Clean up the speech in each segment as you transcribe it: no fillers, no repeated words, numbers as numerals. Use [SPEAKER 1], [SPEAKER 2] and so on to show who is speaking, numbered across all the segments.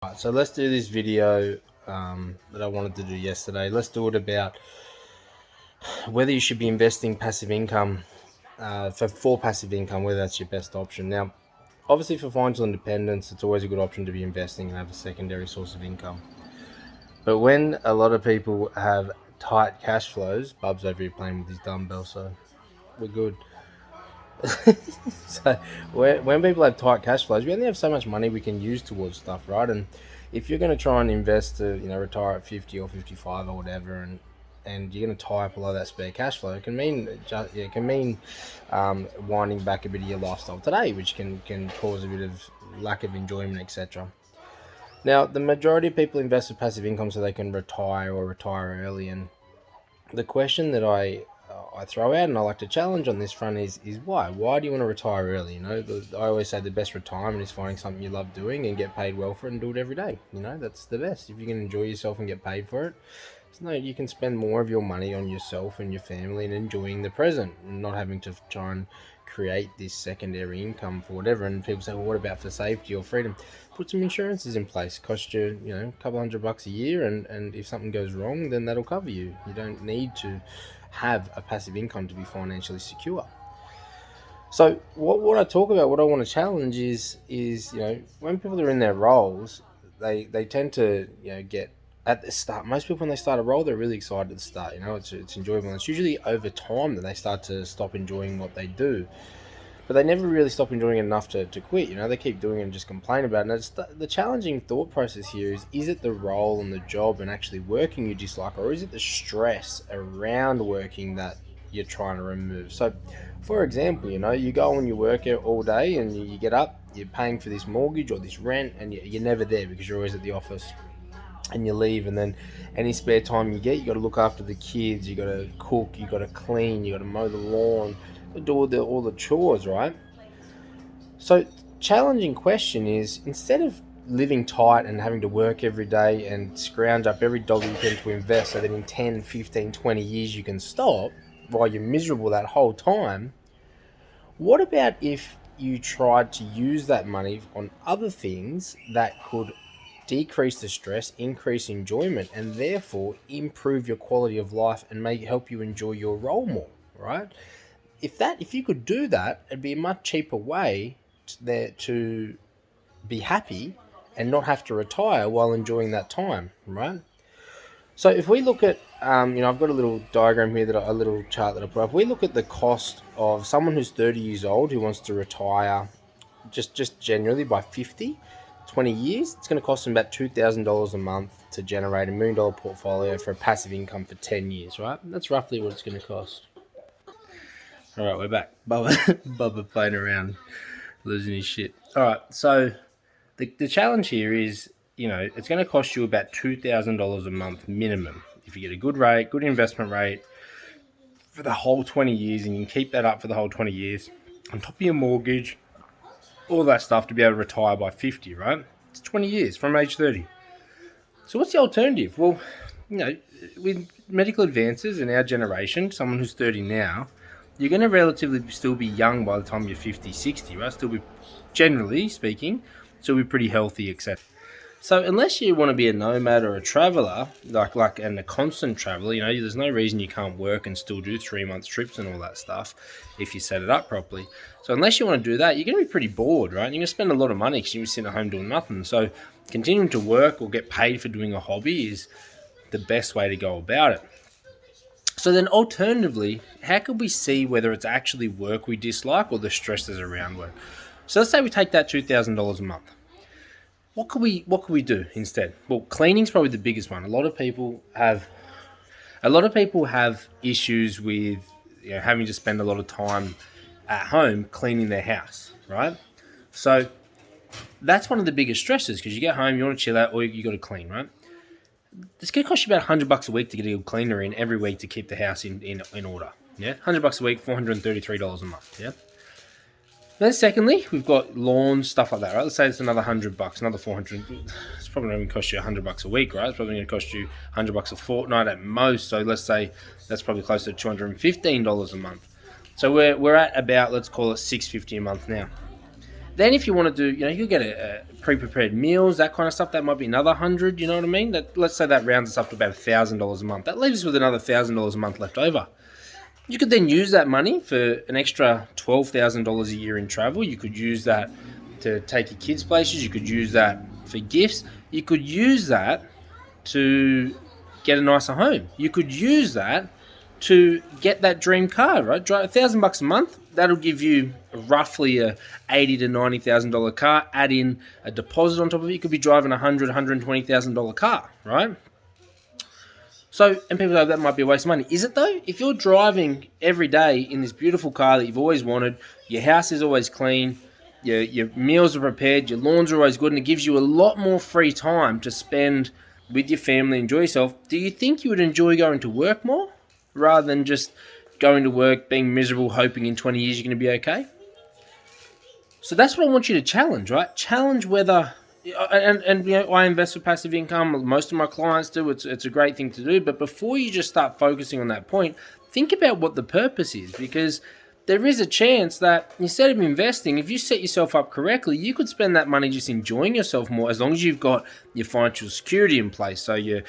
[SPEAKER 1] Right, so let's do this video that I wanted to do yesterday. Let's do it about whether you should be investing passive income for passive income, whether that's your best option. Now, obviously for financial independence, it's always a good option to be investing and have a secondary source of income. But when a lot of people have tight cash flows, Bub's over here playing with his dumbbell, so we're good. So when people have tight cash flows, we only have so much money we can use towards stuff, right? And if you're going to try and invest to retire at 50 or 55 or whatever, and you're going to tie up a lot of that spare cash flow, it can mean winding back a bit of your lifestyle today, which can cause a bit of lack of enjoyment, etc. Now, the majority of people invest with passive income so they can retire or retire early, and the question that I throw out and I like to challenge on this front is why? Why do you want to retire early? I always say the best retirement is finding something you love doing and get paid well for it and do it every day. That's the best. If you can enjoy yourself and get paid for it, you can spend more of your money on yourself and your family and enjoying the present and not having to try and create this secondary income for whatever. And people say, well, what about for safety or freedom? Put some insurances in place. Cost you, a couple $100 a year, and if something goes wrong, then that'll cover you. You don't need to have a passive income to be financially secure. So what I talk about, what I want to challenge is when people are in their roles, they tend to get at the start. Most people, when they start a role, they're really excited at the start. It's enjoyable. And it's usually over time that they start to stop enjoying what they do. But they never really stop enjoying it enough to quit. They keep doing it and just complain about it. And it's the challenging thought process here is it the role and the job and actually working you dislike, or is it the stress around working that you're trying to remove? So, for example, you go and you work out all day and you get up, you're paying for this mortgage or this rent, and you're never there because you're always at the office. And you leave, and then any spare time you get, you got to look after the kids, you got to cook, you got to clean, you got to mow the lawn, do all the chores, right? So challenging question is, instead of living tight and having to work every day and scrounge up every dollar you can to invest so that in 10, 15, 20 years you can stop while you're miserable that whole time, what about if you tried to use that money on other things that could decrease the stress, increase enjoyment, and therefore improve your quality of life and help you enjoy your role more, right? If you could do that, it'd be a much cheaper way to be happy and not have to retire while enjoying that time, right? So if we look at, I've got a little diagram here, a little chart that I put up. If we look at the cost of someone who's 30 years old who wants to retire just generally by 20 years, it's going to cost them about $2,000 a month to generate $1 million portfolio for a passive income for 10 years, right? That's roughly what it's going to cost. All right, we're back. Bubba playing around, losing his shit. All right, so the challenge here is, it's going to cost you about $2,000 a month minimum if you get a good rate, good investment rate for the whole 20 years, and you can keep that up for the whole 20 years on top of your mortgage, all that stuff, to be able to retire by 50, right? It's 20 years from age 30. So what's the alternative? Well, with medical advances in our generation, someone who's 30 now, you're going to relatively still be young by the time you're 50, 60, right? Still be, generally speaking, still be pretty healthy, etc. So unless you want to be a nomad or a traveler, and a constant traveler, there's no reason you can't work and still do 3-month trips and all that stuff if you set it up properly. So unless you want to do that, you're going to be pretty bored, right? You're going to spend a lot of money because you're sitting at home doing nothing. So continuing to work or get paid for doing a hobby is the best way to go about it. So then alternatively, how could we see whether it's actually work we dislike or the stresses around work? So let's say we take that $2,000 a month. What could we do instead? Well, cleaning's probably the biggest one. A lot of people have issues with having to spend a lot of time at home cleaning their house, right? So that's one of the biggest stresses, because you get home, you want to chill out, or you got to clean, right? It's going to cost you about $100 a week to get a good cleaner in every week to keep the house in order. Yeah, $100 a week, $433 a month. Yeah. Then secondly, we've got lawn, stuff like that, right? Let's say it's another $100, another $400. It's probably not going to cost you $100 a week, right? It's probably going to cost you $100 a fortnight at most. So let's say that's probably close to $215 a month. So we're at about, let's call it $650 a month now. Then if you want to do, you could get a pre-prepared meals, that kind of stuff. That might be another 100. You know what I mean? That, let's say that rounds us up to about $1,000 a month. That leaves us with another $1,000 a month left over. You could then use that money for an extra $12,000 a year in travel. You could use that to take your kids places. You could use that for gifts. You could use that to get a nicer home. You could use that to get that dream car, right? Drive $1,000 a month. That'll give you roughly a $80,000 to $90,000 car. Add in a deposit on top of it. You could be driving a $100,000, $120,000 car, right? So, and people say that might be a waste of money. Is it though? If you're driving every day in this beautiful car that you've always wanted, your house is always clean, your meals are prepared, your lawns are always good, and it gives you a lot more free time to spend with your family, enjoy yourself, do you think you would enjoy going to work more rather than just going to work, being miserable, hoping in 20 years you're going to be okay? So that's what I want you to challenge, right? Challenge whether... And I invest for passive income. Most of my clients do. It's a great thing to do. But before you just start focusing on that point, think about what the purpose is, because there is a chance that instead of investing, if you set yourself up correctly, you could spend that money just enjoying yourself more, as long as you've got your financial security in place. So your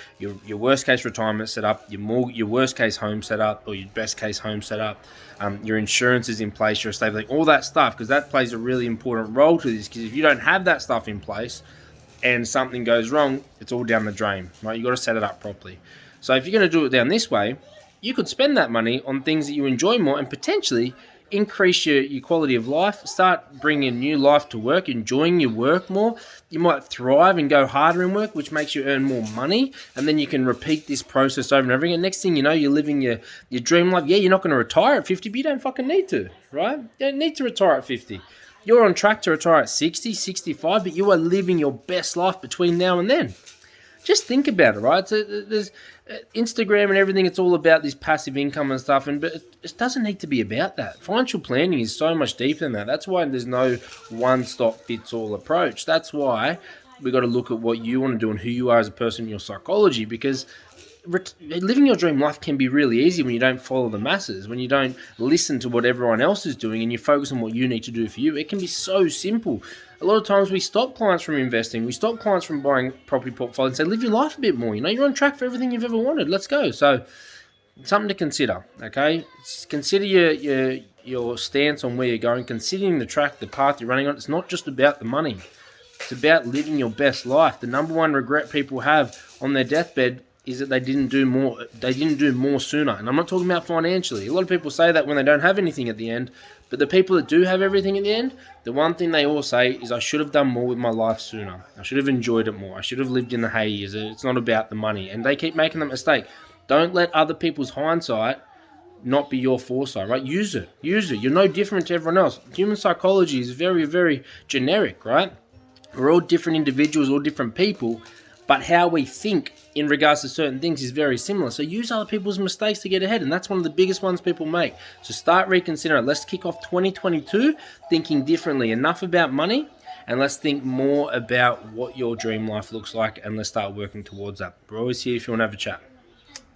[SPEAKER 1] worst case retirement set up, your worst case home set up, or your best case home set up. Your insurance is in place, your estate, all that stuff, because that plays a really important role to this. Because if you don't have that stuff in place and something goes wrong, it's all down the drain, right? You've got to set it up properly. So if you're going to do it down this way, you could spend that money on things that you enjoy more and potentially increase your quality of life, start bringing new life to work, enjoying your work more. You might thrive and go harder in work, which makes you earn more money, and then you can repeat this process over and over again. Next thing you know, you're living your dream life. Yeah, you're not going to retire at 50, but you don't fucking need to, right? You don't need to retire at 50. You're on track to retire at 60, 65, but you are living your best life between now and then. Just think about it, right? So there's Instagram and everything. It's all about this passive income and stuff, but it doesn't need to be about that. Financial planning is so much deeper than that. That's why there's no one-stop-fits-all approach. That's why we've got to look at what you want to do and who you are as a person in your psychology, because living your dream life can be really easy when you don't follow the masses, when you don't listen to what everyone else is doing and you focus on what you need to do for you. It can be so simple. A lot of times we stop clients from investing. We stop clients from buying property portfolios and say, live your life a bit more. You're on track for everything you've ever wanted. Let's go. So something to consider, okay? Consider your stance on where you're going, considering the track, the path you're running on. It's not just about the money. It's about living your best life. The number one regret people have on their deathbed is that they didn't do more sooner. And I'm not talking about financially. A lot of people say that when they don't have anything at the end, but the people that do have everything at the end, the one thing they all say is, I should have done more with my life sooner. I should have enjoyed it more. I should have lived in the hay years. It's not about the money. And they keep making that mistake. Don't let other people's hindsight not be your foresight, right? Use it. You're no different to everyone else. Human psychology is very, very generic, right? We're all different individuals, all different people, but how we think in regards to certain things is very similar. So use other people's mistakes to get ahead, and that's one of the biggest ones people make. So start reconsidering. Let's kick off 2022 thinking differently. Enough about money, and let's think more about what your dream life looks like, and let's start working towards that. We're always here if you want to have a chat.